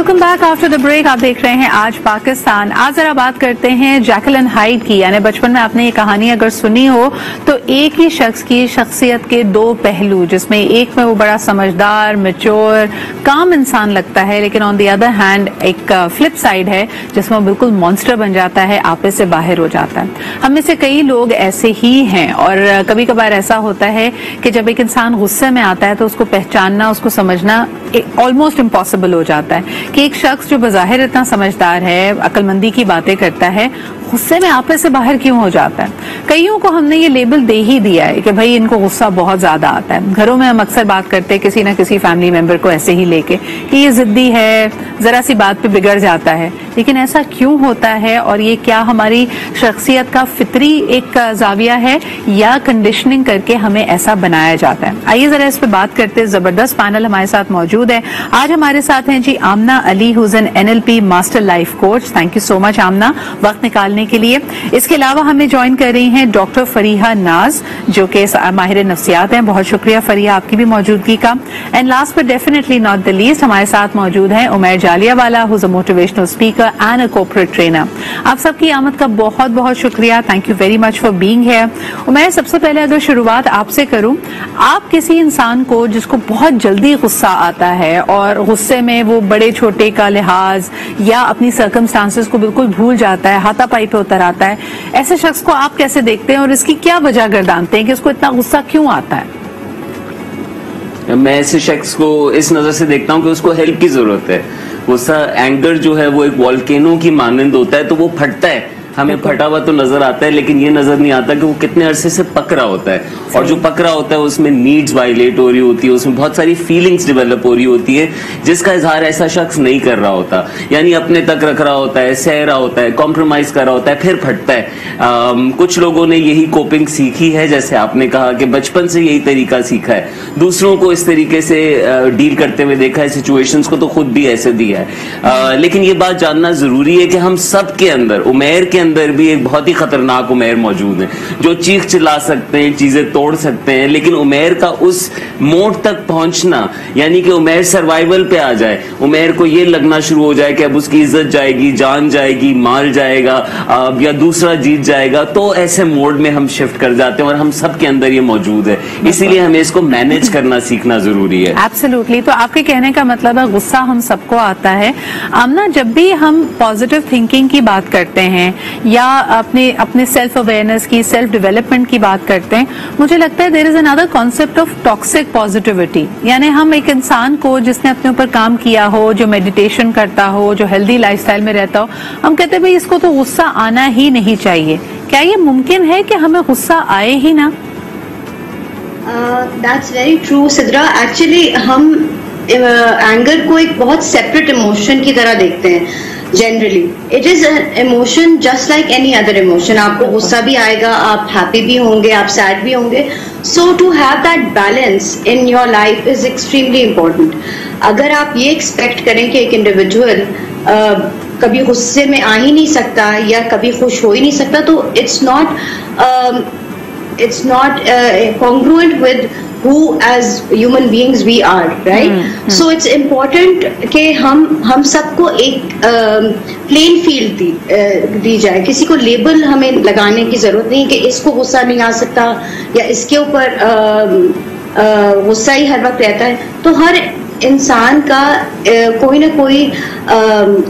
Welcome back after the break. आप देख रहे हैं आज पाकिस्तान। आज जरा बात करते हैं जैकलिन हाइड की। यानी बचपन में आपने ये कहानी अगर सुनी हो तो एक ही शख्स की शख्सियत के दो पहलू, जिसमें एक में वो बड़ा समझदार, मैच्योर, काम इंसान लगता है, लेकिन ऑन द अदर हैंड एक फ्लिप साइड है जिसमें वो बिल्कुल मॉन्स्टर बन जाता है, आपे से बाहर हो जाता है। हम में से कई लोग ऐसे ही हैं और कभी कभार ऐसा होता है कि जब एक इंसान गुस्से में आता है तो उसको पहचानना, उसको समझना ऑलमोस्ट इम्पॉसिबल हो जाता है कि एक शख्स जो बज़ाहिर इतना समझदार है, अक्लमंदी की बातें करता है, गुस्से में आपे से बाहर क्यों हो जाता है। कईयों को हमने ये लेबल दे ही दिया है कि भाई इनको गुस्सा बहुत ज्यादा आता है। घरों में हम अक्सर बात करते हैं किसी ना किसी फैमिली मेंबर को ऐसे ही लेके कि ये जिद्दी है, जरा सी बात पे बिगड़ जाता है। लेकिन ऐसा क्यों होता है और ये क्या हमारी शख्सियत का फितरी एक जाविया है या कंडीशनिंग करके हमें ऐसा बनाया जाता है। आइए जरा इस पे बात करते हैं। जबरदस्त पैनल हमारे साथ मौजूद है। आज हमारे साथ हैं जी Aamna Ali, who's an NLP master life coach. Thank you so much Aamna वक्त निकालने के लिए। इसके अलावा हमें ज्वाइन कर रही हैं डॉक्टर फरीहा नाज, जो कि माहिर नफ्सियात हैं। बहुत शुक्रिया फरीहा आपकी भी मौजूदगी का। And last but definitely not the least, हमारे साथ मौजूद हैं Umair Jallianwala, who's a motivational speaker and a corporate trainer. आप सबकी आमद का बहुत बहुत शुक्रिया। Thank you very much for being here. Umair, सबसे पहले अगर शुरुआत आपसे करूं, आप किसी इंसान को जिसको बहुत जल्दी गुस्सा आता है और गुस्से में वो बड़े छोटे का लिहाज या अपनी सर्कमस्टांसेस को बिल्कुल भूल जाता है, हाथापाई पे उतर आता है, ऐसे शख्स को आप कैसे देखते हैं और इसकी क्या वजह गर्दानते हैं कि उसको इतना गुस्सा क्यों आता है? मैं ऐसे शख्स को इस नजर से देखता हूं कि उसको हेल्प की जरूरत है। गुस्सा, एंगर जो है वो एक वॉल्केनो की मानंद होता है, तो वो फटता है, हमें फटा हुआ तो नजर आता है, लेकिन ये नजर नहीं आता कि वो कितने अरसे से पक रहा होता है। और जो पक रहा होता है उसमें नीड्स वायलेट हो रही होती है, उसमें बहुत सारी फीलिंग्स डेवलप हो रही होती है जिसका इजहार ऐसा शख्स नहीं कर रहा होता, यानी अपने तक रख रहा होता है, सह रहा होता है, कॉम्प्रोमाइज कर रहा होता है, फिर फटता है। कुछ लोगों ने यही कोपिंग सीखी है, जैसे आपने कहा कि बचपन से यही तरीका सीखा है, दूसरों को इस तरीके से डील करते हुए देखा है, सिचुएशंस को तो खुद भी ऐसे दिया है। लेकिन ये बात जानना जरूरी है कि हम सब के अंदर, उमैर के अंदर भी एक बहुत ही खतरनाक उमैर मौजूद है जो चीख चिल्ला सकते हैं, चीजें तोड़ सकते हैं, लेकिन उमैर का उस मोड़ तक पहुंचना, यानी कि उमैर सर्वाइवल पे आ जाए, उमैर को ये लगना शुरू हो जाए कि अब उसकी इज्जत जाएगी, जान जाएगी, माल जाएगा या दूसरा जीत जाएगा, तो ऐसे मोड में हम शिफ्ट कर जाते हैं और हम सब के अंदर ये मौजूद है। इसीलिए हमें इसको मैनेज करना सीखना जरूरी है। एब्सोल्युटली। तो आपके कहने का मतलब है गुस्सा हम सबको आता है। आमना, जब भी हम पॉजिटिव थिंकिंग की बात करते हैं या अपने सेल्फ अवेयरनेस की, सेल्फ डेवलपमेंट की बात करते हैं, मुझे लगता है there is another concept of toxic positivity. यानी हम एक इंसान को जिसने अपने ऊपर काम किया हो, जो मेडिटेशन करता हो, जो हेल्दी लाइफस्टाइल में रहता हो, हम कहते हैं भाई इसको तो गुस्सा आना ही नहीं चाहिए। क्या ये मुमकिन है कि हमें गुस्सा आए ही ना? That's very true Sidra. Actually हम एंगर को एक बहुत सेपरेट इमोशन की तरह देखते हैं। Generally it is an emotion just like any other emotion. आपको गुस्सा भी आएगा, आप हैप्पी भी होंगे, आप सैड भी होंगे। So to have that balance in your life is extremely important. अगर आप ये एक्सपेक्ट करें कि एक इंडिविजुअल कभी गुस्से में आ ही नहीं सकता या कभी खुश हो ही नहीं सकता, तो it's not congruent with who as human beings we are, right? So it's important कि हम सबको एक प्लेन फील्ड दी जाए। किसी को लेबल हमें लगाने की जरूरत नहीं कि इसको गुस्सा नहीं आ सकता या इसके ऊपर गुस्सा ही हर वक्त रहता है। तो हर इंसान का कोई ना कोई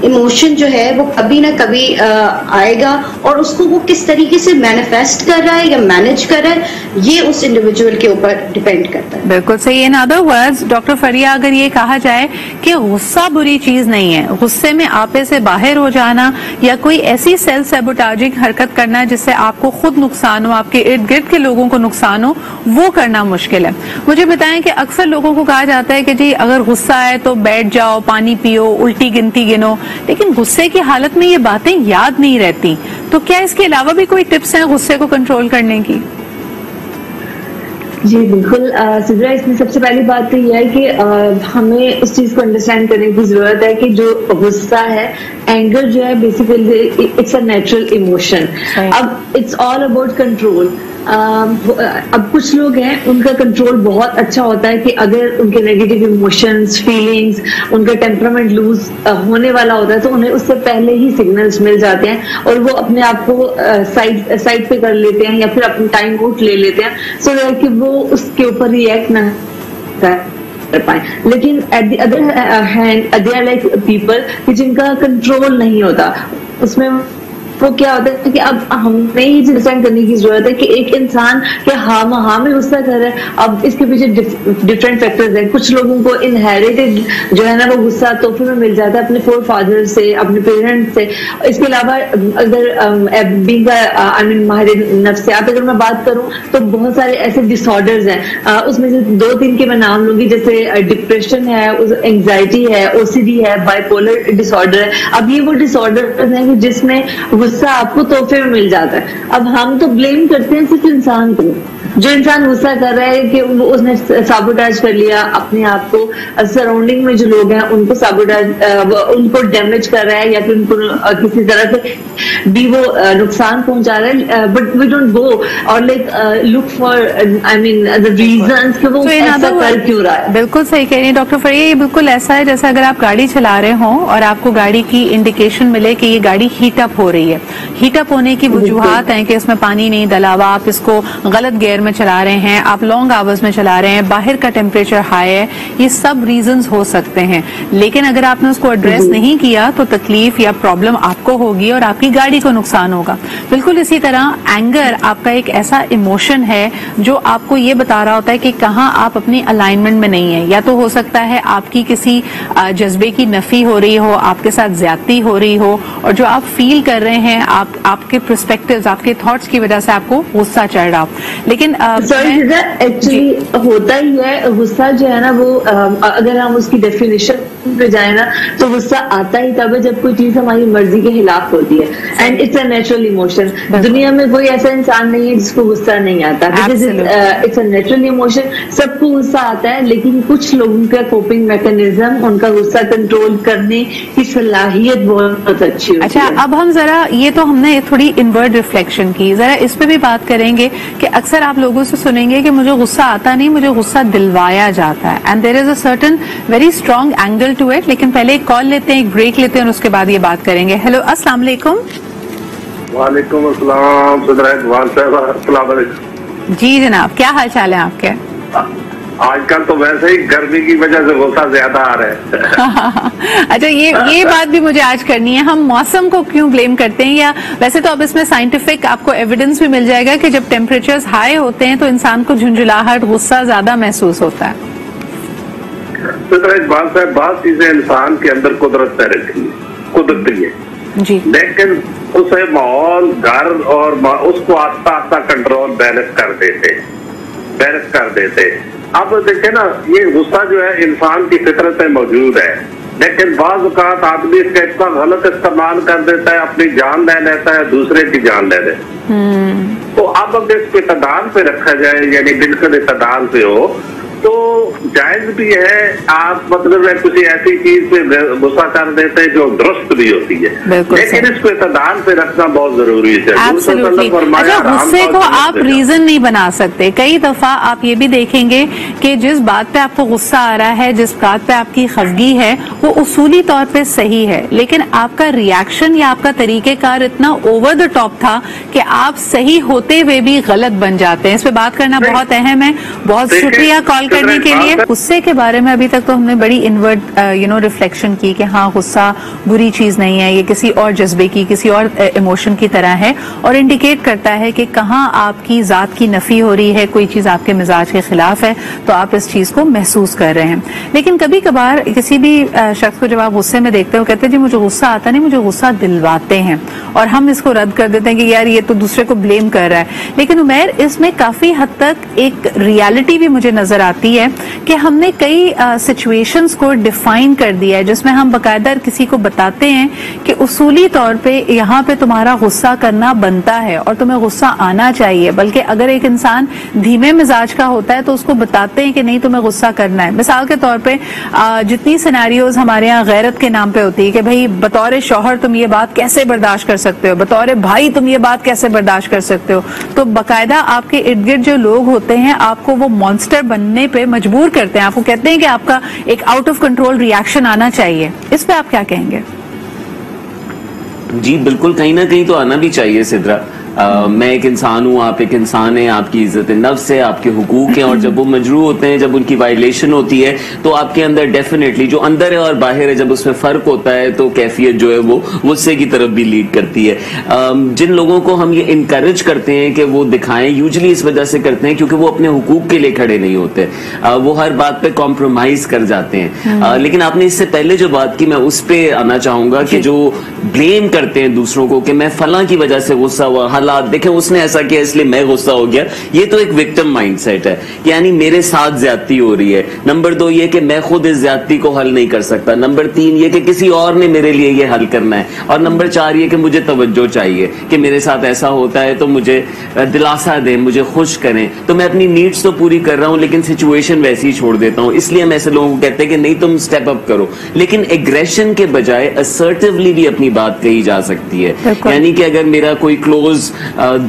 इमोशन जो है वो कभी ना कभी आएगा, और उसको वो किस तरीके से मैनिफेस्ट कर रहा है या मैनेज कर रहा है, ये उस इंडिविजुअल के ऊपर डिपेंड करता है। बिल्कुल सही। इन अदर वर्ड्स डॉक्टर फरिया, अगर ये कहा जाए कि गुस्सा बुरी चीज नहीं है, गुस्से में आपे से बाहर हो जाना या कोई ऐसी सेल्फ सैबोटाजिंग हरकत करना जिससे आपको खुद नुकसान हो, आपके इर्द गिर्द के लोगों को नुकसान हो, वो करना मुश्किल है। मुझे बताएं कि अक्सर लोगों को कहा जाता है कि जी अगर गुस्सा है तो बैठ जाओ, पानी पियो, उल्टी गिनती गिनो, लेकिन गुस्से की हालत में ये बातें याद नहीं रहती। तो क्या इसके अलावा भी कोई टिप्स हैं गुस्से को कंट्रोल करने की? जी बिल्कुल सिद्रा, इसमें सबसे पहली बात तो यह है कि हमें इस चीज को अंडरस्टैंड करने की जरूरत है कि जो गुस्सा है, एंगर जो है, basically it's a natural emotion. अब इट्स ऑल अबाउट कंट्रोल। अब कुछ लोग हैं उनका कंट्रोल बहुत अच्छा होता है कि अगर उनके नेगेटिव इमोशंस, फीलिंग्स, उनका टेम्परामेंट लूज होने वाला होता है तो उन्हें उससे पहले ही सिग्नल्स मिल जाते हैं और वो अपने आप को साइड पे कर लेते हैं या फिर अपना टाइम आउट ले लेते हैं सो कि वो उसके ऊपर रिएक्ट ना कर पाए। लेकिन at the other hand they are like people कि जिनका कंट्रोल नहीं होता, उसमें वो क्या होता है कि अब हमें ही अंडरस्टैंड करने की जरूरत है कि एक इंसान क्या हाँ में गुस्सा कर रहा है। अब इसके पीछे डिफरेंट फैक्टर्स हैं। कुछ लोगों को इनहेरिटेड जो है ना वो गुस्सा तोहफे में मिल जाता है अपने फोर फादर से, अपने पेरेंट्स से। इसके अलावा अगर बीइंग आई मीन माहिर नफ्स से अगर मैं बात करूं तो बहुत सारे ऐसे डिसऑर्डर्स हैं, उसमें से 2-3 के मैं नाम लूंगी, जैसे डिप्रेशन है, एंग्जाइटी है, ओसीडी है, बाइपोलर डिसऑर्डर है। अब ये वो डिसऑर्डर हैं जिसमें गुस्सा आपको तोहफे में मिल जाता है। अब हम तो ब्लेम करते हैं सिर्फ इंसान को, जो इंसान गुस्सा कर रहा है कि उसने साबोटाज कर लिया अपने आप को, सराउंडिंग में जो लोग हैं उनको साबोटाज, उनको डैमेज कर रहा है या फिर उनको किसी तरह से भी वो नुकसान पहुंचा रहा है। बट वी डोंट गो और like look for I mean the reasons कि वो ऐसा कर क्यों रहा है। बिल्कुल सही कह रही है डॉक्टर फरिया, ये बिल्कुल ऐसा है जैसे अगर आप गाड़ी चला रहे हो और आपको गाड़ी की इंडिकेशन मिले कि ये गाड़ी हीटअप हो रही है। हीटअप होने की वजूहात हैं कि इसमें पानी नहीं डला हुआ, आप इसको गलत गियर में चला रहे हैं, आप लॉन्ग आवर्स में चला रहे हैं, बाहर का टेम्परेचर हाई है, ये सब रीजंस हो सकते हैं। लेकिन अगर आपने उसको एड्रेस नहीं किया तो तकलीफ या प्रॉब्लम आपको होगी और आपकी गाड़ी को नुकसान होगा। बिल्कुल इसी तरह एंगर आपका एक ऐसा इमोशन है जो आपको ये बता रहा होता है कि कहाँ आप अपनी अलाइनमेंट में नहीं है। या तो हो सकता है आपकी किसी जज्बे की नफी हो रही हो, आपके साथ ज्यादती हो रही हो और जो आप फील कर रहे हैं आपके पर्सपेक्टिव्स, आपके थॉट्स की वजह से आपको गुस्सा चढ़ रहा हो। लेकिन एक्चुअली होता ही है गुस्सा जो है ना वो अगर हम उसकी डेफिनेशन पे जाए ना तो गुस्सा आता ही तब है जब कोई चीज हमारी मर्जी के खिलाफ होती है and it's a natural emotion. दुनिया में कोई ऐसा इंसान नहीं है जिसको गुस्सा नहीं आता। इट्स अ नेचुरल इमोशन, सबको गुस्सा आता है लेकिन कुछ लोगों का कोपिंग मैकेनिज्म, उनका गुस्सा कंट्रोल करने की सलाहियत बहुत अच्छी होती है। अब हम जरा ये तो हमने थोड़ी इनवर्ड रिफ्लेक्शन की, जरा इस पे भी बात करेंगे कि अक्सर आप लोगों से सुनेंगे कि मुझे गुस्सा आता नहीं, मुझे गुस्सा दिलवाया जाता है and there is a certain very strong angle to it. लेकिन पहले एक कॉल लेते हैं, एक ब्रेक लेते हैं और उसके बाद ये बात करेंगे। हेलो, अस्सलाम वालेकुम। वालेकुम अस्सलाम जी जनाब, क्या हाल चाल है आपके? आजकल तो वैसे ही गर्मी की वजह से गुस्सा ज्यादा आ रहा है। अच्छा, ये बात भी मुझे आज करनी है, हम मौसम को क्यों ब्लेम करते हैं? या वैसे तो अब इसमें साइंटिफिक आपको एविडेंस भी मिल जाएगा कि जब टेम्परेचर्स हाई होते हैं तो इंसान को झुंझुलाहट, गुस्सा ज्यादा महसूस होता है। तो एक बात है, बहुत चीजें इंसान के अंदर कुदरती है जी, लेकिन उसे माहौल, घर और उसको आस्ता आस्ता कंट्रोल बैलेंस कर देते। अब देखे ना, ये गुस्सा जो है इंसान की फितरत में मौजूद है, लेकिन बाज़ औक़ात आदमी इसका इतना गलत इस्तेमाल कर देता है, अपनी जान ले लेता है, दूसरे की जान ले लेता है। तो अब अगर इसको इत्तेदाल पे रखा जाए, यानी बिल्कुल इत्तेदाल पे हो तो जायज भी है। आप मतलब है कुछ ऐसी चीज पे गुस्सा कर देते हैं जो दुरुस्त भी होती है, लेकिन इसको इत्तेदाल पे रखना बहुत जरूरी है। अच्छा, गुस्से को आप रीजन नहीं बना सकते। कई दफा आप ये भी देखेंगे कि जिस बात पे आपको गुस्सा आ रहा है, जिस बात पे आपकी खफगी है, वो उसूली तौर पे सही है, लेकिन आपका रिएक्शन या आपका तरीकेकार इतना ओवर द टॉप था कि आप सही होते हुए भी गलत बन जाते हैं। इस पे बात करना बहुत अहम है। बहुत शुक्रिया कॉल करने के लिए। गुस्से के बारे में अभी तक तो हमने बड़ी इनवर्ड रिफ्लेक्शन की कि हाँ, गुस्सा बुरी चीज नहीं है, ये किसी और जज्बे की, किसी और इमोशन की तरह है और इंडिकेट करता है कि कहाँ आपकी जात की नफी हो रही है, कोई चीज आपके मिजाज के खिलाफ है, तो आप इस चीज को महसूस कर रहे हैं। लेकिन कभी कभार किसी भी शख्स को जब आप गुस्से में देखते हो, कहते हैं जी मुझे गुस्सा आता नहीं, मुझे गुस्सा दिलवाते हैं, और हम इसको रद्द कर देते हैं कि यार ये तो दूसरे को ब्लेम कर रहा है। लेकिन उमैर, इसमें काफी हद तक एक रियलिटी भी मुझे नजर आती आती है कि हमने कई सिचुएशंस को डिफाइन कर दिया है, जिसमें हम बकायदा किसी को बताते हैं कि उसूली तौर पे यहाँ पे तुम्हारा गुस्सा करना बनता है और तुम्हें गुस्सा आना चाहिए। बल्कि अगर एक इंसान धीमे मिजाज का होता है तो उसको बताते हैं कि नहीं, तुम्हें गुस्सा करना है। मिसाल के तौर पे जितनी सिनेरियोज हमारे यहाँ गैरत के नाम पे होती है कि भाई बतौर शौहर तुम ये बात कैसे बर्दाश्त कर सकते हो, बतौर भाई तुम ये बात कैसे बर्दाश्त कर सकते हो, तो बाकायदा आपके इर्द गिर्द जो लोग होते हैं आपको वो मॉन्स्टर बनने पे मजबूर करते हैं, आपको कहते हैं कि आपका एक आउट ऑफ कंट्रोल रिएक्शन आना चाहिए। इस पे आप क्या कहेंगे? जी बिल्कुल, कहीं ना कहीं तो आना भी चाहिए सिद्रा। मैं एक इंसान हूँ, आप एक इंसान है, आपकी इज्जत नफ्स है, आपके हुकूक हैं, और जब वो मजरू होते हैं, जब उनकी वायलेशन होती है तो आपके अंदर डेफिनेटली जो अंदर है और बाहर है, जब उसमें फर्क होता है तो कैफियत जो है वो गुस्से की तरफ भी लीड करती है। जिन लोगों को हम ये इनकरेज करते हैं कि वो दिखाएं, यूजली इस वजह से करते हैं क्योंकि वो अपने हुकूक के लिए खड़े नहीं होते, वो हर बात पे कॉम्प्रोमाइज कर जाते हैं। लेकिन आपने इससे पहले जो बात की, मैं उस पर आना चाहूंगा कि जो ब्लेम करते हैं दूसरों को कि मैं फलां की वजह से गुस्सा हुआ, हालात देखे उसने ऐसा किया इसलिए मैं गुस्सा हो गया, ये तो एक विक्टिम माइंडसेट है, यानी मेरे साथ ज्यादती हो रही है। नंबर 2 ये कि मैं खुद इस ज्यादती को हल नहीं कर सकता। नंबर 3 ये कि किसी और ने मेरे लिए ये हल करना है। और नंबर 4 ये कि मुझे तवज्जो चाहिए कि मेरे साथ ऐसा होता है तो मुझे दिलासा दें, मुझे खुश करें। तो मैं अपनी नीड्स तो पूरी कर रहा हूं लेकिन सिचुएशन वैसी ही छोड़ देता हूं। इसलिए हम ऐसे लोगों को कहते हैं कि नहीं तुम स्टेप अप करो, लेकिन एग्रेशन के बजाय असर्टिवली भी अपनी बात कही जा सकती है। यानी कि अगर मेरा कोई क्लोज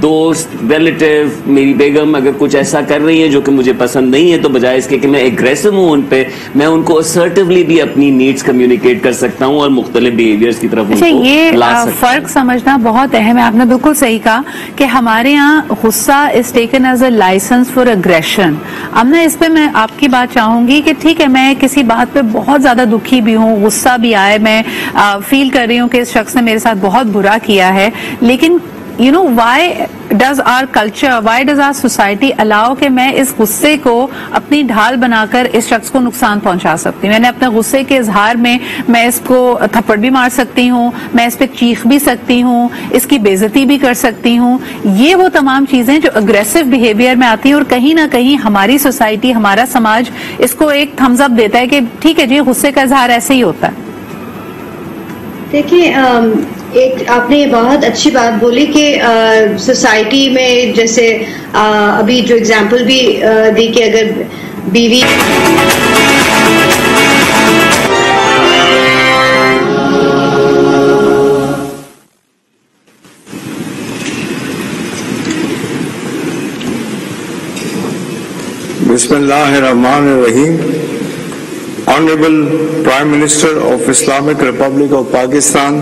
दोस्त, रिलेटिव, मेरी बेगम अगर कुछ ऐसा कर रही है जो कि मुझे पसंद नहीं है, तो बजाय इसके कि मैं एग्रेसिव हूं उन पे, मैं उनको असर्टिवली भी अपनी नीड्स कम्युनिकेट कर सकता हूं और मुख्तलिफ बिहेवियर्स की तरफ उनको ये ला सकता हूं। फर्क समझना बहुत अहम है। आपने बिल्कुल सही कहा कि हमारे यहाँ गुस्सा is taken as a licence for aggression. अब ना इस पे मैं आपकी बात चाहूंगी कि ठीक है, मैं किसी बात पे बहुत ज्यादा दुखी भी हूँ, गुस्सा भी आए, मैं फील कर रही हूँ कि इस शख्स ने मेरे साथ बहुत बुरा किया है, लेकिन you know why does our culture, why does our society allow कि मैं इस गुस्से को अपनी ढाल बनाकर इस शख्स को नुकसान पहुंचा सकती हूँ। मैंने अपने गुस्से के इजहार में मैं इसको थप्पड़ भी मार सकती हूँ, मैं इस पे चीख भी सकती हूँ, इसकी बेइज्जती भी कर सकती हूँ। ये वो तमाम चीजें जो अग्रेसिव बिहेवियर में आती हैं और कहीं ना कहीं हमारी सोसाइटी, हमारा समाज इसको एक थम्स अप देता है कि ठीक है जी, गुस्से का इजहार ऐसे ही होता है। देखिए, एक आपने बहुत अच्छी बात बोली कि सोसाइटी में जैसे अभी जो एग्जांपल भी दी कि अगर बीवी बिस्मिल्लाहिर्रहमानिर्रहीम। Honorable Prime Minister of Islamic Republic of Pakistan,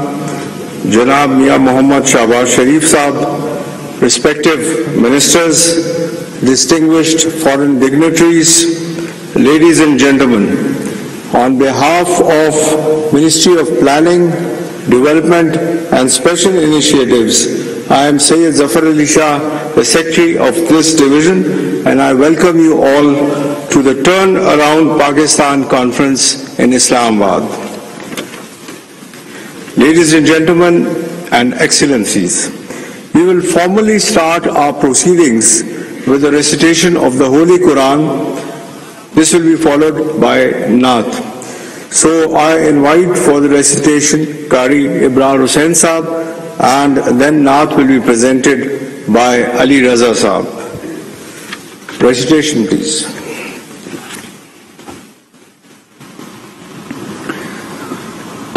Janab Mia Mohammad Shahbaz Sharif Saab, respective ministers, distinguished foreign dignitaries, ladies and gentlemen, on behalf of Ministry of Planning, Development and Special Initiatives, I am Sayyid Zafar Ali Shah, the Secretary of this division, and I welcome you all to the Turn Around Pakistan Conference in Islamabad. Ladies and gentlemen and excellencies, we will formally start our proceedings with the recitation of the Holy Quran. This will be followed by Naat. So I invite for the recitation Qari Ibrahim Hussain Saab, and then Naat will be presented by Ali Raza Saab. Recitation, please.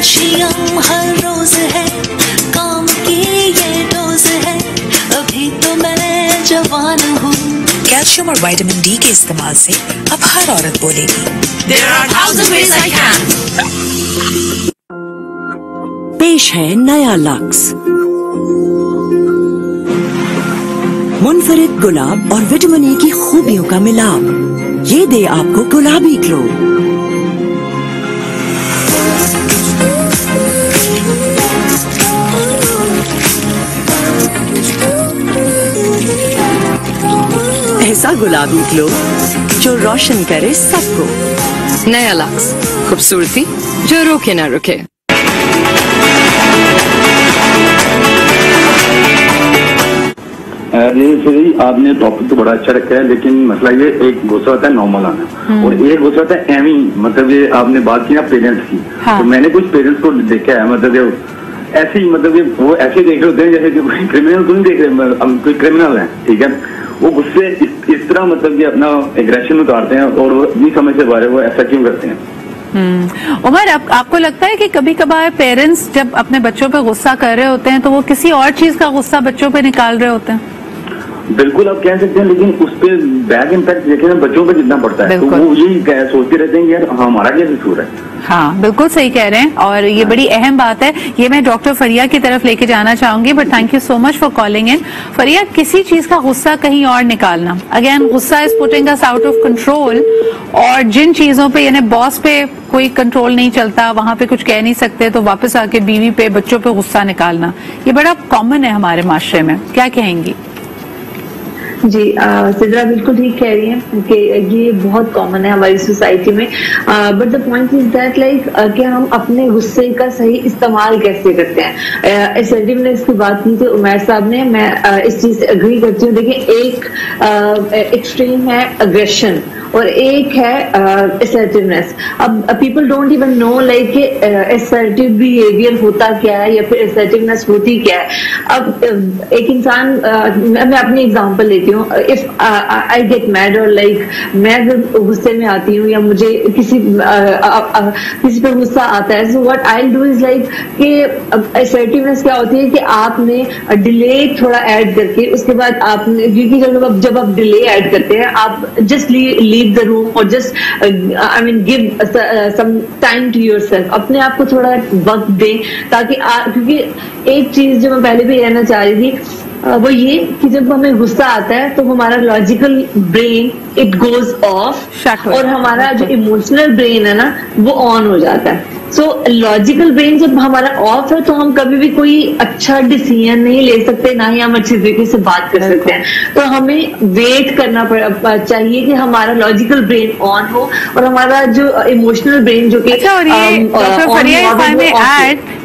Calcium हर रोज है, काम की ये dose है, अभी तो मैं जवान हूँ। कैल्शियम और विटामिन डी के इस्तेमाल से अब हर औरत बोलेगी There are 1000 ways I can। पेश है नया लक्स, मुनफरिद गुलाब और विटामिन ई की खूबियों का मिलाप, ये दे आपको गुलाबी ग्लो। ऐसा गुलाबी ग्लो जो रोशन करे सबको। नया लक्स, खूबसूरती जो रोके ना रुके। जी आपने टॉपिक तो बड़ा अच्छा रखा है, लेकिन मसला ये एक गुस्सा होता है नॉर्मल आना और एक गुस्सा होता है एवी, मतलब ये आपने बात की ना पेरेंट्स की। हाँ। तो मैंने कुछ पेरेंट्स को देखा है, मतलब ऐसे ही, मतलब वो ऐसे देख रहे होते हैं जैसे कि कोई क्रिमिनल तो नहीं देख रहे, हम कोई क्रिमिनल है, ठीक है, वो गुस्से इस तरह मतलब कि अपना एग्रेशन उतारते हैं और वो नहीं समझ से बारे वो ऐसा क्यों करते हैं। उमर, आपको लगता है कि कभी कभार पेरेंट्स जब अपने बच्चों पे गुस्सा कर रहे होते हैं तो वो किसी और चीज का गुस्सा बच्चों पे निकाल रहे होते हैं? बिल्कुल आप कह सकते हैं, लेकिन उस पर बैड इम्पैक्ट देखें ना बच्चों पे जितना पड़ता है तो वो यही सोचते रहते हैं कि यार हमारा क्या कसूर है। हाँ, बिल्कुल सही कह रहे हैं और ये बड़ी अहम बात है। ये मैं डॉक्टर फरिया की तरफ लेके जाना चाहूंगी, but thank you so much for calling in. फरिया, किसी चीज का गुस्सा कहीं और निकालना, अगेन गुस्सा is putting us out of control, और जिन चीजों पे यानी बॉस पे कोई कंट्रोल नहीं चलता, वहां पे कुछ कह नहीं सकते, तो वापस आके बीवी पे, बच्चों पे गुस्सा निकालना, ये बड़ा कॉमन है हमारे माशरे में, क्या कहेंगी? जी सिद्रा बिल्कुल ठीक कह रही हैं कि ये बहुत कॉमन है हमारी सोसाइटी में, but the point is that like कि हम अपने गुस्से का सही इस्तेमाल कैसे करते हैं। असर्टिवनेस की बात की थी उमर साहब ने, मैं इस चीज से एग्री करती हूँ। देखिए, एक एक्सट्रीम है अग्रेशन और एक है असर्टिवनेस। अब people don't even know like assertive behaviour होता क्या है या फिर असर्टिवनेस होती क्या है। अब एक इंसान, मैं अपनी एग्जांपल लेती हूँ, इफ आई गेट मैड और लाइक मैं जब गुस्से में आती हूँ या मुझे किसी पे गुस्सा आता है, so what I do is like कि असर्टिवनेस क्या होती है कि आपने डिले थोड़ा ऐड करके उसके बाद आपने, क्योंकि जब आप डिले ऐड करते हैं आप just leave the room or just I mean give some time to yourself, अपने आप को थोड़ा वक्त दें ताकि क्योंकि एक चीज जो मैं पहले भी कहना चाह रही थी वो ये कि जब हमें गुस्सा आता है तो हमारा logical brain it goes off और हमारा जो इमोशनल ब्रेन है ना वो ऑन हो जाता है। सो लॉजिकल ब्रेन जब हमारा ऑफ है तो हम कभी भी कोई अच्छा डिसीजन नहीं ले सकते, ना ही हम अच्छी तरीके से बात कर सकते हैं। तो हमें वेट करना चाहिए कि हमारा लॉजिकल ब्रेन ऑन हो और हमारा जो इमोशनल ब्रेन जो कि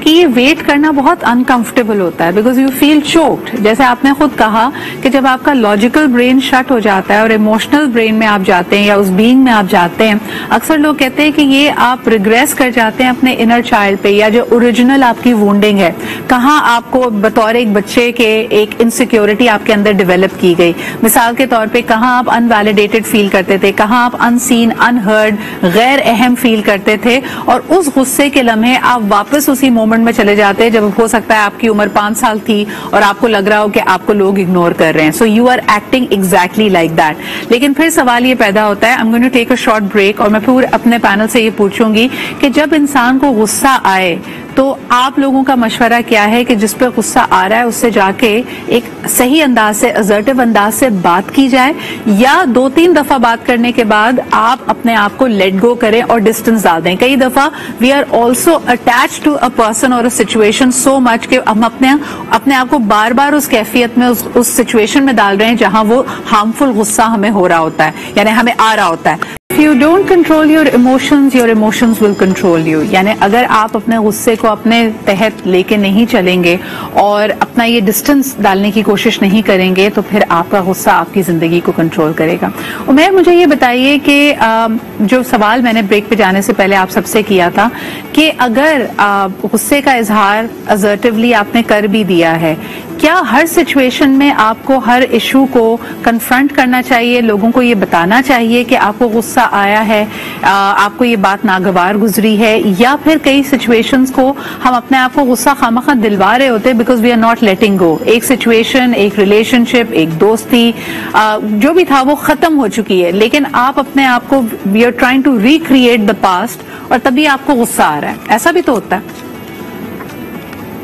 कि ये वेट करना बहुत अनकंफर्टेबल होता है बिकॉज यू फील चोक्ड। जैसे आपने खुद कहा कि जब आपका लॉजिकल ब्रेन शट हो जाता है और इमोशनल ब्रेन में आप जाते हैं या उस बीइंग में आप जाते हैं, अक्सर लोग कहते हैं कि ये आप रिग्रेस कर जाते हैं अपने इनर चाइल्ड पे, या जो ओरिजिनल आपकी वुंडिंग है, कहाँ आपको बतौर एक बच्चे के एक इनसिक्योरिटी आपके अंदर डेवलप की गई। मिसाल के तौर पे कहाँ आप अनवैलिडेटेड फील करते थे, कहाँ आप अनसीन, अनहर्ड, गैर अहम फील करते थे, और उस गुस्से के लम्हे आप वापस उसी मोमेंट में चले जाते हैं जब हो सकता है आपकी उम्र 5 साल थी और आपको लग रहा हो कि आपको लोग इग्नोर कर रहे हैं। So you are acting exactly like that. लेकिन फिर सवाल ये पैदा होता है, I am going to take a short break, और मैं फिर अपने पैनल से ये पूछूंगी कि जब इंसान को गुस्सा आए तो आप लोगों का मशवरा क्या है कि जिस पे गुस्सा आ रहा है उससे जाके एक सही अंदाज से, असर्टिव अंदाज से बात की जाए, या 2-3 दफा बात करने के बाद आप अपने आप को लेट गो करें और डिस्टेंस डाल दें। कई दफा we are also attach to a person और अ सिचुएशन सो मच कि हम अपने आप को बार बार उस कैफियत में, उस सिचुएशन में डाल रहे हैं जहां वो हार्मफुल गुस्सा हमें हो रहा होता है, यानी हमें आ रहा होता है। If you don't control your emotions will control you। यानी अगर आप अपने गुस्से को अपने तहत लेके नहीं चलेंगे और अपना ये डिस्टेंस डालने की कोशिश नहीं करेंगे तो फिर आपका गुस्सा आपकी जिंदगी को कंट्रोल करेगा। उमर, मुझे ये बताइए कि जो सवाल मैंने ब्रेक पे जाने से पहले आप सबसे किया था कि अगर गुस्से का इजहार असर्टिवली आपने कर भी दिया है, क्या हर सिचुएशन में आपको हर इशू को कन्फ्रंट करना चाहिए, लोगों को ये बताना चाहिए कि आपको गुस्सा आया है, आपको ये बात नागवार गुजरी है, या फिर कई सिचुएशंस को हम अपने आप को गुस्सा खामखा दिलवा रहे होते हैं because we are not letting go? एक सिचुएशन, एक रिलेशनशिप, एक दोस्ती, जो भी था वो खत्म हो चुकी है, लेकिन आप अपने आप को we are trying to recreate the past और तभी आपको गुस्सा आ रहा है। ऐसा भी तो होता है।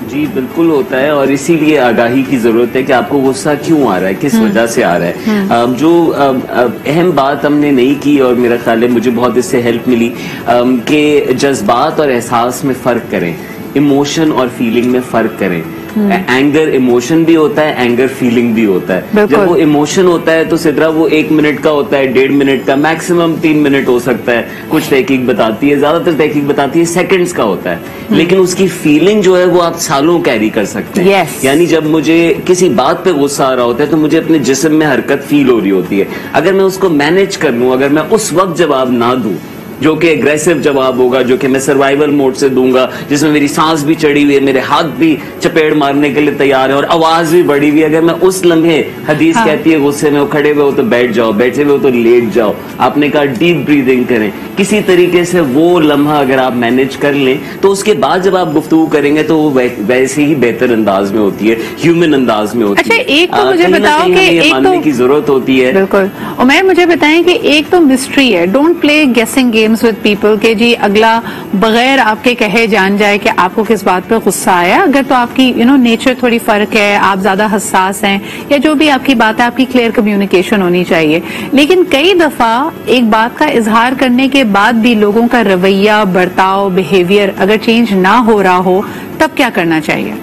जी बिल्कुल होता है, और इसीलिए आगाही की जरूरत है कि आपको गुस्सा क्यों आ रहा है, किस वजह से आ रहा है। जो अहम बात हमने नहीं की और मेरा ख्याल है मुझे बहुत इससे हेल्प मिली कि जज्बात और एहसास में फर्क करें, इमोशन और फीलिंग में फर्क करें। एंगर इमोशन भी होता है, एंगर फीलिंग भी होता है। जब वो इमोशन होता है तो सिद्रा वो 1 मिनट का होता है, 1.5 मिनट का, मैक्सिमम 3 मिनट हो सकता है। कुछ तहकीक बताती है, ज्यादातर तहकीक बताती है सेकंड्स का होता है, लेकिन उसकी फीलिंग जो है वो आप सालों कैरी कर सकते हैं। यानी जब मुझे किसी बात पे गुस्सा आ रहा होता है तो मुझे अपने जिस्म में हरकत फील हो रही होती है। अगर मैं उसको मैनेज कर लूं, अगर मैं उस वक्त जवाब ना दूं जो कि एग्रेसिव जवाब होगा, जो कि मैं सर्वाइवल मोड से दूंगा, जिसमें मेरी सांस भी चढ़ी हुई है, मेरे हाथ भी चपेट मारने के लिए तैयार है और आवाज भी बढ़ी हुई है, अगर मैं उस लम्हे, हदीस कहती है गुस्से में खड़े हुए हो तो बैठ जाओ, बैठे हुए हो तो लेट जाओ, आपने कहा डीप ब्रीदिंग करें, किसी तरीके से वो लम्हा अगर आप मैनेज कर लें तो उसके बाद जब आप गुफ्तगू करेंगे तो वो वैसे ही बेहतर अंदाज में होती है, ह्यूमन अंदाज में होती है। अच्छा, एक तो मुझे बताओ कि एक मानने की जरूरत होती है। बिल्कुल, उमैर मुझे बताएं कि एक तो मिस्ट्री है, डोंट प्ले गेसिंग गेम्स विद पीपल के जी अगला बगैर आपके कहे जान जाए कि आपको किस बात पर गुस्सा आया। अगर तो आपकी नेचर थोड़ी फर्क है, आप ज्यादा हसास हैं या जो भी आपकी बात है, आपकी क्लियर कम्युनिकेशन होनी चाहिए। लेकिन कई दफा एक बात का इजहार करने के बाद भी लोगों का रवैया, बर्ताव, बिहेवियर अगर चेंज ना हो रहा हो तब क्या करना चाहिए?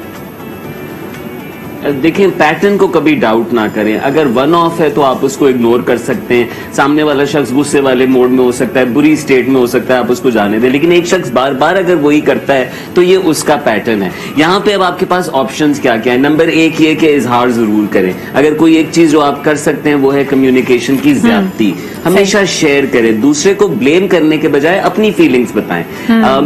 देखिए, पैटर्न को कभी डाउट ना करें। अगर वन ऑफ है तो आप उसको इग्नोर कर सकते हैं। सामने वाला शख्स गुस्से वाले मोड में हो सकता है, बुरी स्टेट में हो सकता है, आप उसको जाने दें। लेकिन एक शख्स बार बार अगर वही करता है तो ये उसका पैटर्न है। यहाँ पे अब आपके पास ऑप्शंस क्या क्या है? नंबर 1 ये कि इजहार जरूर करें। अगर कोई एक चीज जो आप कर सकते हैं वो है कम्युनिकेशन की ज्यादती। हमेशा शेयर करें, दूसरे को ब्लेम करने के बजाय अपनी फीलिंग्स बताएं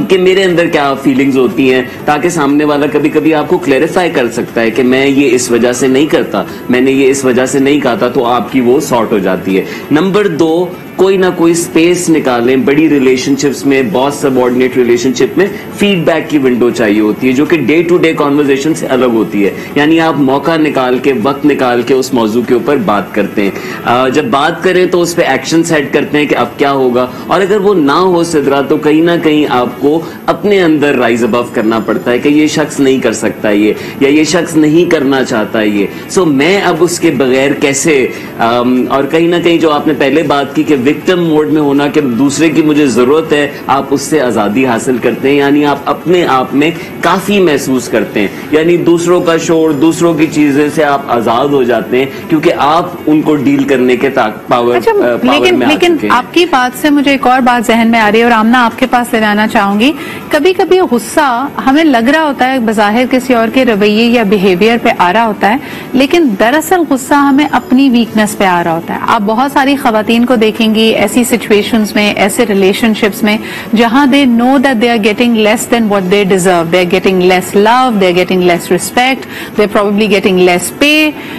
कि मेरे अंदर क्या फीलिंग्स होती हैं, ताकि सामने वाला कभी कभी आपको क्लैरिफाई कर सकता है कि मैं ये इस वजह से नहीं करता, मैंने ये इस वजह से नहीं कहा था, तो आपकी वो सॉर्ट हो जाती है। नंबर 2, कोई ना कोई स्पेस निकालें। बड़ी रिलेशनशिप्स में, बॉस सबऑर्डिनेट रिलेशनशिप में फीडबैक की विंडो चाहिए होती है जो कि डे टू डे कॉन्वर्सेशन से अलग होती है। यानी आप मौका निकाल के, वक्त निकाल के उस मौजू के ऊपर बात करते हैं। जब बात करें तो उस पर एक्शन सेट करते हैं कि अब क्या होगा, और अगर वो ना हो सिद्रा तो कहीं ना कहीं आपको अपने अंदर राइज अबव करना पड़ता है कि ये शख्स नहीं कर सकता ये, या ये शख्स नहीं करना चाहता ये, सो मैं अब उसके बगैर कैसे। और कहीं ना कहीं जो आपने पहले बात की कि विक्टिम मोड में होना, कि दूसरे की मुझे जरूरत है, आप उससे आजादी हासिल करते हैं। यानी आप अपने आप में काफी महसूस करते हैं, यानी दूसरों का शोर, दूसरों की चीजें से आप आजाद हो जाते हैं क्योंकि आप उनको डील करने के पावर लेकिन आपकी बात से मुझे एक और बात जहन में आ रही है और आमना आपके पास ले आना चाहूंगी। कभी कभी गुस्सा हमें लग रहा होता है बज़ाहिर किसी और के रवैये या बिहेवियर पे आ रहा होता है, लेकिन दरअसल गुस्सा हमें अपनी वीकनेस पे आ रहा होता है। आप बहुत सारी खवातीन को देखेंगी ऐसी सिचुएशंस में, ऐसे रिलेशनशिप्स में जहां they know that they are getting less than what they deserve, they are getting less love, they are getting less respect, they are probably getting less pay,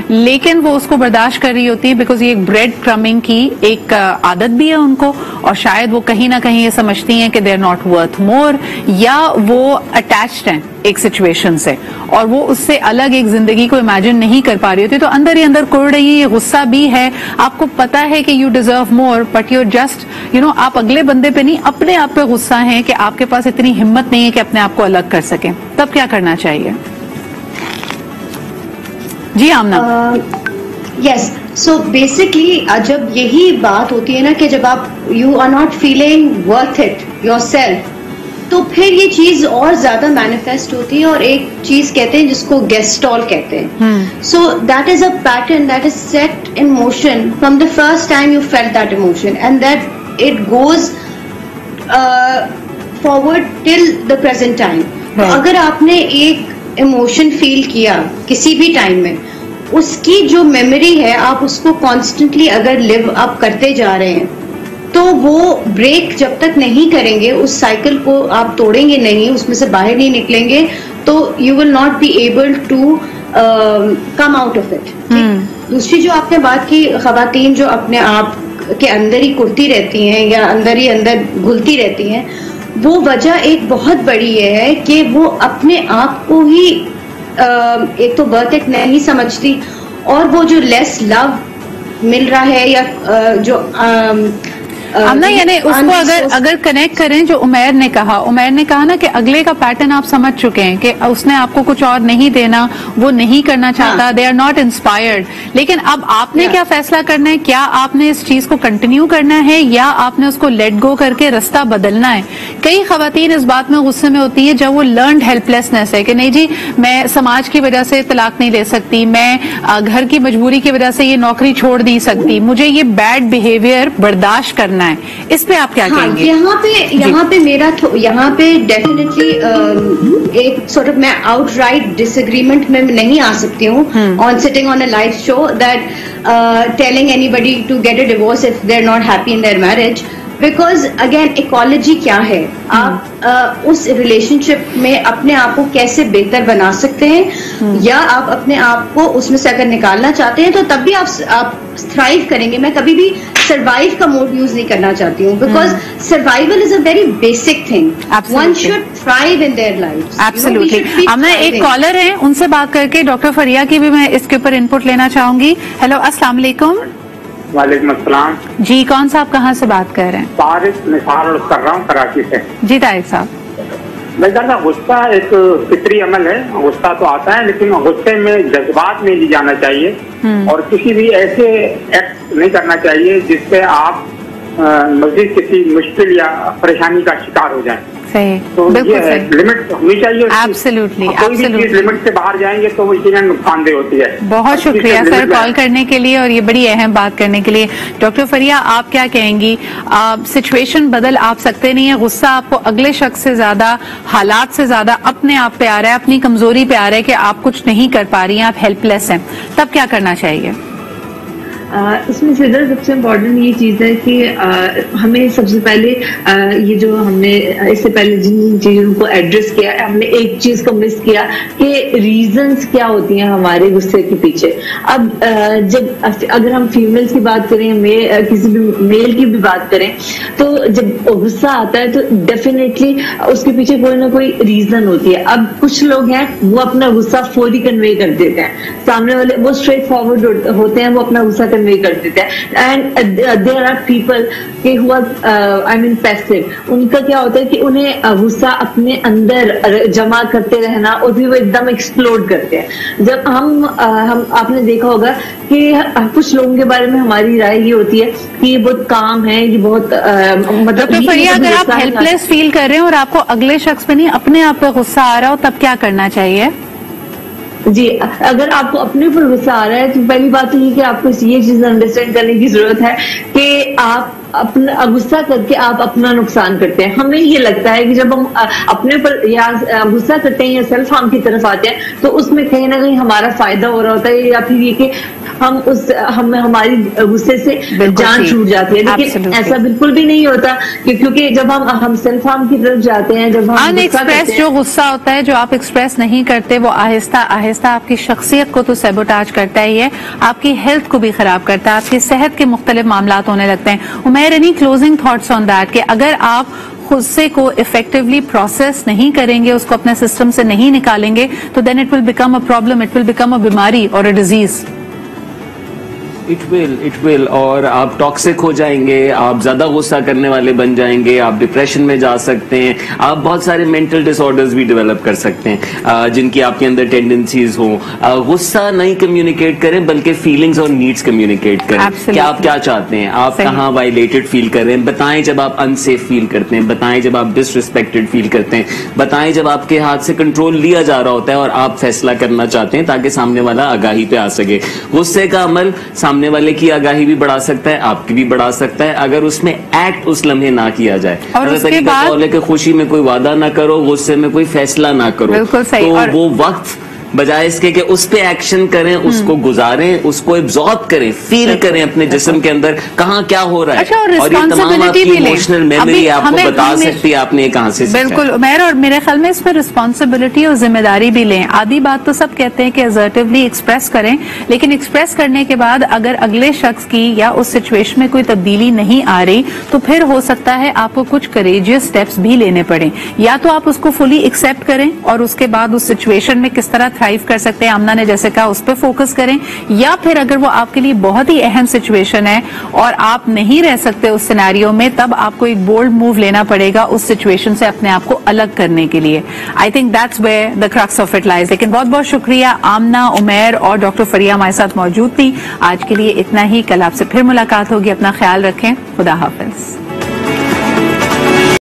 लेकिन वो उसको बर्दाश्त कर रही होती है बिकॉज ये एक ब्रेड क्रमिंग की एक आदत भी है उनको, और शायद वो कहीं ना कहीं ये समझती हैं कि they are not worth more, या वो अटैच्ड हैं एक सिचुएशन से और वो उससे अलग एक जिंदगी को इमेजिन नहीं कर पा रही होती, तो अंदर ही अंदर कुड़ रही है। ये गुस्सा भी है, आपको पता है कि you deserve more, but you just आप अगले बंदे पे नहीं, अपने आप पे गुस्सा है कि आपके पास इतनी हिम्मत नहीं है कि अपने आप को अलग कर सके। तब क्या करना चाहिए? जी आमना। यस, सो बेसिकली जब यही बात होती है ना कि जब आप you are not feeling worth it yourself, तो फिर ये चीज और ज्यादा मैनिफेस्ट होती है, और एक चीज कहते हैं जिसको गेस्टॉल कहते हैं। So that is a pattern that is set in motion from the first time you felt that emotion, and that it goes forward till the present time. तो अगर आपने एक इमोशन फील किया किसी भी टाइम में, उसकी जो मेमोरी है आप उसको कॉन्स्टेंटली अगर लिव अप करते जा रहे हैं, तो वो ब्रेक जब तक नहीं करेंगे, उस साइकिल को आप तोड़ेंगे नहीं, उसमें से बाहर नहीं निकलेंगे, तो you will not be able to come out of it. दूसरी जो आपने बात की, खवातीन जो अपने आप के अंदर ही कुर्ती रहती हैं या अंदर ही अंदर घुलती रहती हैं, वो वजह एक बहुत बड़ी ये है कि वो अपने आप को ही एक तो वर्थ इट नहीं समझती, और वो जो लेस लव मिल रहा है या जो आमना, यानी उसको अगर कनेक्ट करें जो उमैर ने कहा ना कि अगले का पैटर्न आप समझ चुके हैं कि उसने आपको कुछ और नहीं देना, वो नहीं करना चाहता, दे आर नॉट इंस्पायर्ड, लेकिन अब आपने क्या फैसला करना है? क्या आपने इस चीज को कंटिन्यू करना है या आपने उसको लेट गो करके रास्ता बदलना है? कई खवातीन इस बात में गुस्से में होती है जब वो लर्नड हेल्पलेसनेस है कि नहीं जी मैं समाज की वजह से तलाक नहीं ले सकती, मैं घर की मजबूरी की वजह से ये नौकरी छोड़ नहीं सकती, मुझे ये बैड बिहेवियर बर्दाश्त करना है। इस पे आप क्या कहेंगे? यहाँ पे डेफिनेटली एक सॉर्ट ऑफ मैं आउटराइट डिसएग्रीमेंट में नहीं आ सकती हूँ on sitting on a live show that telling anybody to get a divorce if they are not happy in their marriage, because again ecology क्या है, आप उस रिलेशनशिप में अपने आप को कैसे बेहतर बना सकते हैं, या आप अपने आप को उसमें से अगर निकालना चाहते हैं तो तब भी आप थ्राइव करेंगे। मैं कभी भी सर्वाइव का मोड यूज नहीं करना चाहती हूँ, because survival is a very basic thing, one should thrive in their life. Absolutely. अब मैं एक कॉलर है उनसे बात करके डॉक्टर फरिया की भी मैं इसके ऊपर इनपुट लेना चाहूंगी। हेलो, अस्सलाम वालेकुम। वालेकुम अस्सलाम जी, कौन सा आप कहाँ से बात कर रहे हैं? तारिक निसार कर रहा हूँ कराची से। जी तारिक साहब। मेरा गुस्सा एक फितरी अमल है, गुस्सा तो आता है लेकिन गुस्से में जज्बात नहीं ली जाना चाहिए और किसी भी ऐसे एक्ट नहीं करना चाहिए जिससे आप मजीद किसी मुश्किल या परेशानी का शिकार हो जाए। सही, तो बिल्कुल ये लिमिट होनी चाहिए। एब्सोल्युटली, कोई भी चीज लिमिट से बाहर जाएंगे तो वो इसीलिए नुकसानदेह होती है। बहुत शुक्रिया सर कॉल करने के लिए और ये बड़ी अहम बात करने के लिए। डॉक्टर फरिया, आप क्या कहेंगी? सिचुएशन बदल आप सकते नहीं है, गुस्सा आपको अगले शख्स से ज्यादा, हालात से ज्यादा अपने आप पे आ रहा है, अपनी कमजोरी पे आ रहा है कि आप कुछ नहीं कर पा रही हैं, आप हेल्पलेस हैं, तब क्या करना चाहिए? इसमें से सबसे इम्पोर्टेंट ये चीज़ है कि हमें सबसे पहले ये जो हमने इससे पहले जिन चीज़ों को एड्रेस किया, हमने एक चीज़ को मिस किया कि रीजंस क्या होती हैं हमारे गुस्से के पीछे। अब जब अगर हम फीमेल्स की बात करें, किसी भी मेल की भी बात करें, तो जब गुस्सा आता है तो डेफिनेटली उसके पीछे कोई ना कोई रीजन होती है। अब कुछ लोग हैं वो अपना गुस्सा फौरी कन्वे कर देते हैं, सामने वाले वो स्ट्रेट फॉरवर्ड होते हैं, वो अपना गुस्सा कन्वे कर देते हैं। एंड देयर आर पीपल के who are I mean passive. उनका क्या होता है कि उन्हें गुस्सा अपने अंदर जमा करते रहना और फिर वो एकदम एक्सप्लोड करते हैं। जब हम आपने देखा होगा कि कुछ लोगों के बारे में हमारी राय ये होती है कि ये बहुत काम है, ये बहुत मतलब अगर आप हेल्पलेस फील कर रहे हैं और आपको अगले शख्स पे नहीं अपने आप पे गुस्सा आ रहा हो, तब क्या करना चाहिए? जी, अगर आपको अपने ऊपर गुस्सा आ रहा है तो पहली बात तो ये कि आपको ये चीज अंडरस्टैंड करने की जरूरत है कि आप अपना गुस्सा करके आप अपना नुकसान करते हैं। हमें ये लगता है कि जब हम अपने पर या गुस्सा करते हैं या सेल्फ हार्म की तरफ आते हैं तो उसमें कहीं ना कहीं हमारा फायदा हो रहा होता है, या फिर ये कि हम हमारी गुस्से से जान छूट जाती है। लेकिन ऐसा बिल्कुल भी नहीं होता, क्योंकि जब हम सेल्फ हार्म की तरफ जाते हैं, जब हम अनएक्सप्रेस जो गुस्सा होता है, जो आप एक्सप्रेस नहीं करते, वो आहिस्ता आहिस्ता आपकी शख्सियत को तो सैबोटाज करता ही है, आपकी हेल्थ को भी खराब करता है, आपकी सेहत के मुख्तलिफ मामलात होने लगते हैं। Umair, any closing thoughts on that कि अगर आप गुस्से को इफेक्टिवली प्रोसेस नहीं करेंगे, उसको अपने सिस्टम से नहीं निकालेंगे, तो then it will become a problem, it will become a बीमारी और अ डिजीज। इट विल और आप टॉक्सिक हो जाएंगे, आप ज्यादा गुस्सा करने वाले बन जाएंगे, आप डिप्रेशन में जा सकते हैं, आप बहुत सारे मेंटल डिसऑर्डर्स भी डेवलप कर सकते हैं जिनकी आपके अंदर टेंडेंसीज हो। गुस्सा नहीं कम्युनिकेट करें बल्कि फीलिंग्स और नीड्स कम्युनिकेट करें। क्या आप क्या चाहते हैं, आप कहाँ वायलेटेड फील कर रहे हैं, बताएं जब आप अनसेफ फील करते हैं, बताएं जब आप डिसरिस्पेक्टेड फील करते हैं, बताएं जब आपके हाथ से कंट्रोल लिया जा रहा होता है और आप फैसला करना चाहते हैं ताकि सामने वाला आगाही पे आ सके। गुस्से का अमल सामने वाले की आगाही भी बढ़ा सकता है, आपकी भी बढ़ा सकता है अगर उसमें एक्ट उस लम्हे ना किया जाए। और उसके बाद खुशी में कोई वादा ना करो, गुस्से में कोई फैसला ना करो, तो वो वक्त बजाय इसके कि उस पे एक्शन करें, उसको गुजारें, उसको एब्जॉर्ब करें, फील करें अपने जिस्म के अंदर कहाँ क्या हो रहा है। अच्छा, और ये तमाम आपकी इमोशनल मेमोरी आपको बता सकती है आपने कहाँ से। बिल्कुल उमैर, और मेरे ख्याल में इस पर रिस्पॉन्सिबिलिटी और जिम्मेदारी भी लें। आधी बात तो सब कहते हैं कि असर्टिवली एक्सप्रेस करें, लेकिन एक्सप्रेस करने के बाद अगर अगले शख्स की या उस सिचुएशन में कोई तब्दीली नहीं आ रही तो फिर हो सकता है आपको कुछ करेजियस स्टेप्स भी लेने पड़े। या तो आप उसको फुली एक्सेप्ट करें और उसके बाद उस सिचुएशन में किस तरह थ्राइव कर सकते हैं, आमना ने जैसे कहा, उस पर फोकस करें। या फिर अगर वो आपके लिए बहुत ही अहम सिचुएशन है और आप नहीं रह सकते उस सिनेरियो में, तब आपको एक बोल्ड मूव लेना पड़ेगा उस सिचुएशन से अपने आप को अलग करने के लिए। I think that's where the crux of it lies. लेकिन बहुत बहुत शुक्रिया, आमना, उमैर और डॉक्टर फरिया हमारे साथ मौजूद थी। आज के लिए इतना ही, कल आपसे फिर मुलाकात होगी। अपना ख्याल रखें, खुदा हाफिज।